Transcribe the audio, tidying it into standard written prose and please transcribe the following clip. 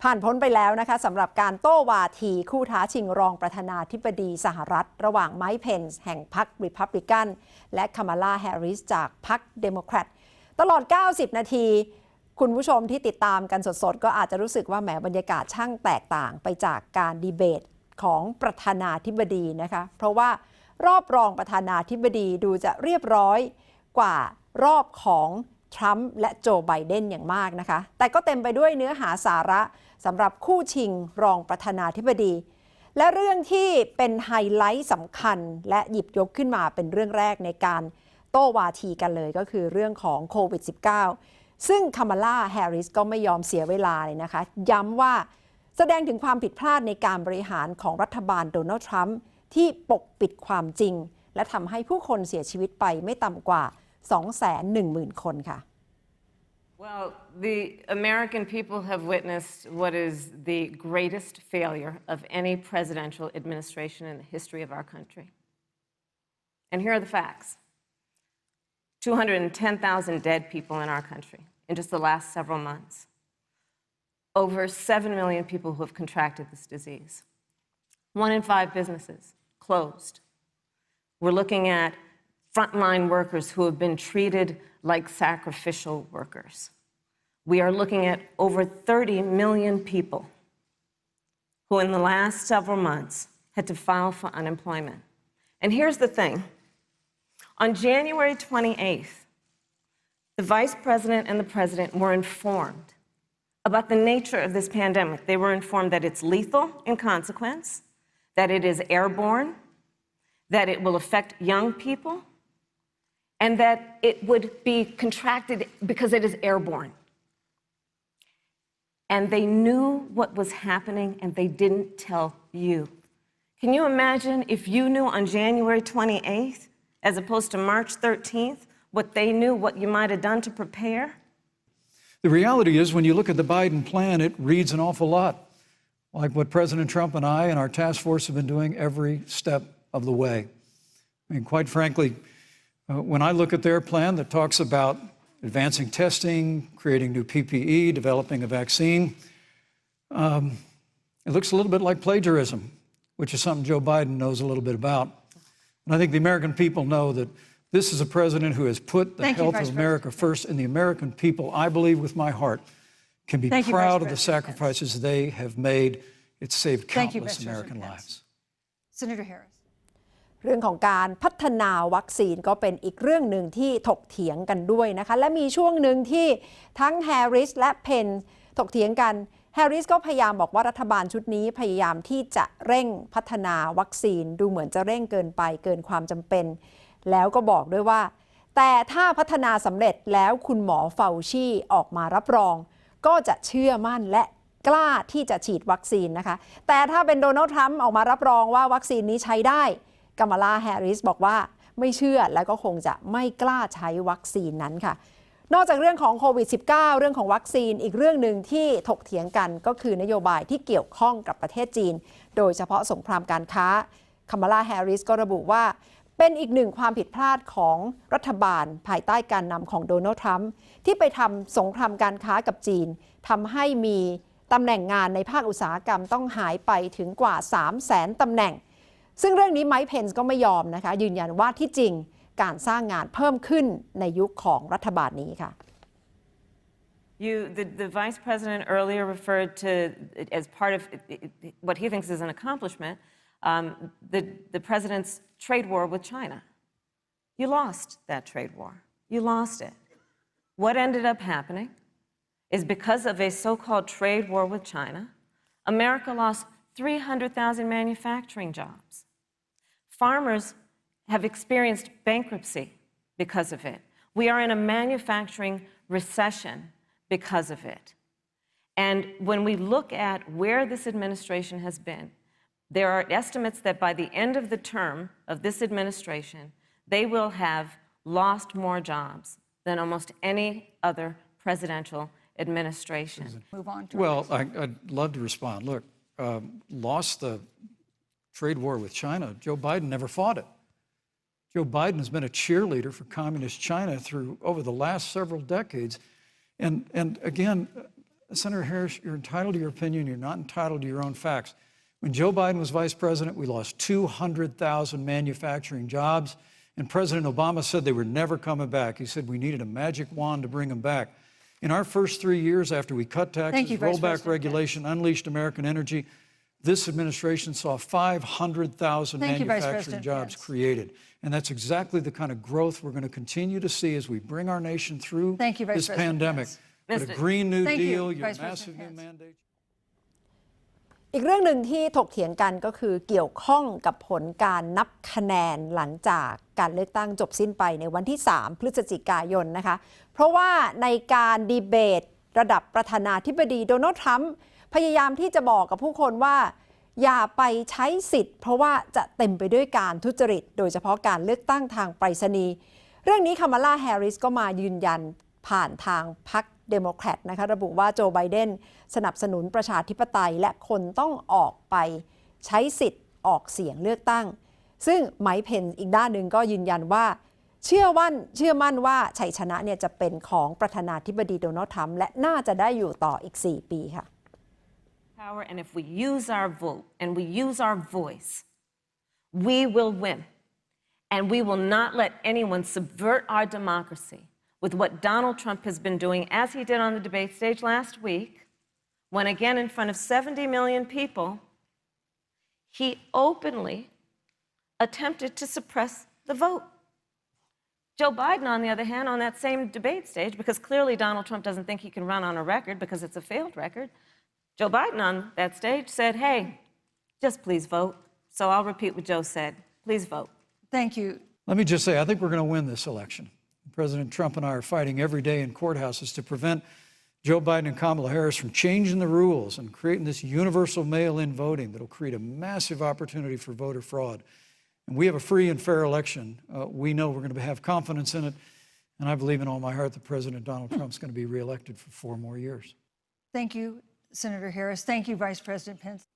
ผ่านพ้นไปแล้วนะคะสำหรับการโต้วาทีคู่ท้าชิงรองประธานาธิบดีสหรัฐระหว่างไมค์เพนส์แห่งพรรคริพับลิกันและคามาลาแฮร์ริสจากพรรคเดโมแครตตลอด90นาทีคุณผู้ชมที่ติดตามกันสดๆก็อาจจะรู้สึกว่าแหมบรรยากาศช่างแตกต่างไปจากการดีเบตของประธานาธิบดีนะคะเพราะว่ารอบรองประธานาธิบดีดูจะเรียบร้อยกว่ารอบของทรัมป์และโจไบเดนอย่างมากนะคะแต่ก็เต็มไปด้วยเนื้อหาสาระสำหรับคู่ชิงรองประธานาธิบดีและเรื่องที่เป็นไฮไลท์สำคัญและหยิบยกขึ้นมาเป็นเรื่องแรกในการโต้วาทีกันเลยก็คือเรื่องของโควิด -19 ซึ่งคามาลาแฮร์ริสก็ไม่ยอมเสียเวลาเลยนะคะย้ำว่าแสดงถึงความผิดพลาดในการบริหารของรัฐบาลโดนัลด์ทรัมป์ที่ปกปิดความจริงและทำให้ผู้คนเสียชีวิตไปไม่ต่ำกว่า 210,000 คนค่ะWell, the American people have witnessed what is the greatest failure of any presidential administration in the history of our country. And here are the facts. 210,000 dead people in our country in just the last several months. Over 7 million people who have contracted this disease. 1 in 5 businesses closed. We're looking at frontline workers who have been treated like sacrificial workers. We are looking at over 30 million people who in the last several months had to file for unemployment. And here's the thing. On January 28th, the Vice President and the President were informed about the nature of this pandemic. They were informed that it's lethal in consequence, that it is airborne, that it will affect young people, and that it would be contracted because it is airborne. And they knew what was happening and they didn't tell you. Can you imagine if you knew on January 28th, as opposed to March 13th, what they knew, what you might have done to prepare? The reality is, when you look at the Biden plan, it reads an awful lot like what President Trump and I and our task force have been doing every step of the way. I mean, quite frankly, when I look at their plan that talks about advancing testing, creating new PPE, developing a vaccine, it looks a little bit like plagiarism, which is something Joe Biden knows a little bit about. And I think the American people know that this is a president who has put the health of America first, and the American people, I believe with my heart, can be proud of the sacrifices they have made. It's saved countless American lives. Senator Harris. เรื่องของการพัฒนาวัคซีนก็เป็นอีกเรื่องหนึ่งที่ถกเถียงกันด้วยนะคะและมีช่วงหนึ่งที่ทั้งแฮร์ริสและเพนถกเถียงกันแฮร์ริสก็พยายามบอกว่ารัฐบาลชุดนี้พยายามที่จะเร่งพัฒนาวัคซีนดูเหมือนจะเร่งเกินไปเกินความจำเป็นแล้วก็บอกด้วยว่าแต่ถ้าพัฒนาสำเร็จแล้วคุณหมอเฟาชีออกมารับรองก็จะเชื่อมั่นและกล้าที่จะฉีดวัคซีนนะคะแต่ถ้าเป็นโดนัลด์ทรัมป์ออกมารับรองว่าวัคซีนนี้ใช้ได้คามาลาแฮร์ริสบอกว่าไม่เชื่อและก็คงจะไม่กล้าใช้วัคซีนนั้นค่ะนอกจากเรื่องของโควิด -19 เรื่องของวัคซีนอีกเรื่องหนึ่งที่ถกเถียงกันก็คือนโยบายที่เกี่ยวข้องกับประเทศจีนโดยเฉพาะสงครามการค้าคามาลาแฮร์ริสก็ระบุว่าเป็นอีกหนึ่งความผิดพลาดของรัฐบาลภายใต้การนำของโดนัลด์ทรัมป์ที่ไปทำสงครามการค้ากับจีนทำให้มีตำแหน่งงานในภาคอุตสาหกรรมต้องหายไปถึงกว่า 300,000 ตำแหน่งซึ่งเรื่องนี้ไมค์เพนส์ก็ไม่ยอมนะคะยืนยันว่าที่จริงการสร้างงานเพิ่มขึ้นในยุคของรัฐบาลนี้ค่ะ The Vice President earlier referred to as part of what he thinks is an accomplishment, the President's trade war with China. You lost that trade war. You lost it. What ended up happening is because of a so-called trade war with China, America lost 300,000 manufacturing jobs. Farmers have experienced bankruptcy because of it. We are in a manufacturing recession because of it. And when we look at where this administration has been, there are estimates that by the end of the term of this administration, they will have lost more jobs than almost any other presidential administration. Move on to well, I'd love to respond. Look, lost the trade war with China. Joe Biden never fought it. Joe Biden has been a cheerleader for communist China over the last several decades. And again, Senator Harris, you're entitled to your opinion. You're not entitled to your own facts. When Joe Biden was vice president, we lost 200,000 manufacturing jobs, and President Obama said they were never coming back. He said we needed a magic wand to bring them back. In our first 3 years after we cut taxes, rolled back regulation, unleashed American energy, this administration saw 500,000 manufacturing jobs created. And that's exactly the kind of growth we're going to continue to see as we bring our nation through this pandemic. But a Green New Deal, your massive new mandate. อีกเรื่องหนึ่งที่ถกเถียงกันก็คือเกี่ยวข้องกับผลการนับคะแนนหลังจากการเลือกตั้งจบสิ้นไปในวันที่ 3 พฤศจิกายนนะคะเพราะว่าในการดีเบตระดับประธานาธิบดีโดนัลด์ทรัมป์พยายามที่จะบอกกับผู้คนว่าอย่าไปใช้สิทธิ์เพราะว่าจะเต็มไปด้วยการทุจริตโดยเฉพาะการเลือกตั้งทางไปรษณีย์เรื่องนี้คามาลาแฮร์ริสก็มายืนยันผ่านทางพรรคเดโมแครตนะคะระบุว่าโจไบเดนสนับสนุนประชาธิปไตยและคนต้องออกไปใช้สิทธิ์ออกเสียงเลือกตั้งซึ่งไมค์เพนอีกด้านหนึ่งก็ยืนยันว่าเชื่อมั่นว่าชัยชนะเนี่ยจะเป็นของประธานาธิบดีโดนัลด์ทรัมป์และน่าจะได้อยู่ต่ออีก4 ปีค่ะPower, and if we use our vote and we use our voice, we will win. And we will not let anyone subvert our democracy with what Donald Trump has been doing, as he did on the debate stage last week, when again in front of 70 million people, he openly attempted to suppress the vote. Joe Biden, on the other hand, on that same debate stage, because clearly Donald Trump doesn't think he can run on a record because it's a failed record, Joe Biden on that stage said, hey, just please vote. So I'll repeat what Joe said. Please vote. Thank you. Let me just say, I think we're going to win this election. President Trump and I are fighting every day in courthouses to prevent Joe Biden and Kamala Harris from changing the rules and creating this universal mail-in voting that will create a massive opportunity for voter fraud. And we have a free and fair election. We know we're going to have confidence in it. And I believe in all my heart that President Donald Trump is going to be reelected for 4 more years. Thank you, Senator Harris. Thank you, Vice President Pence.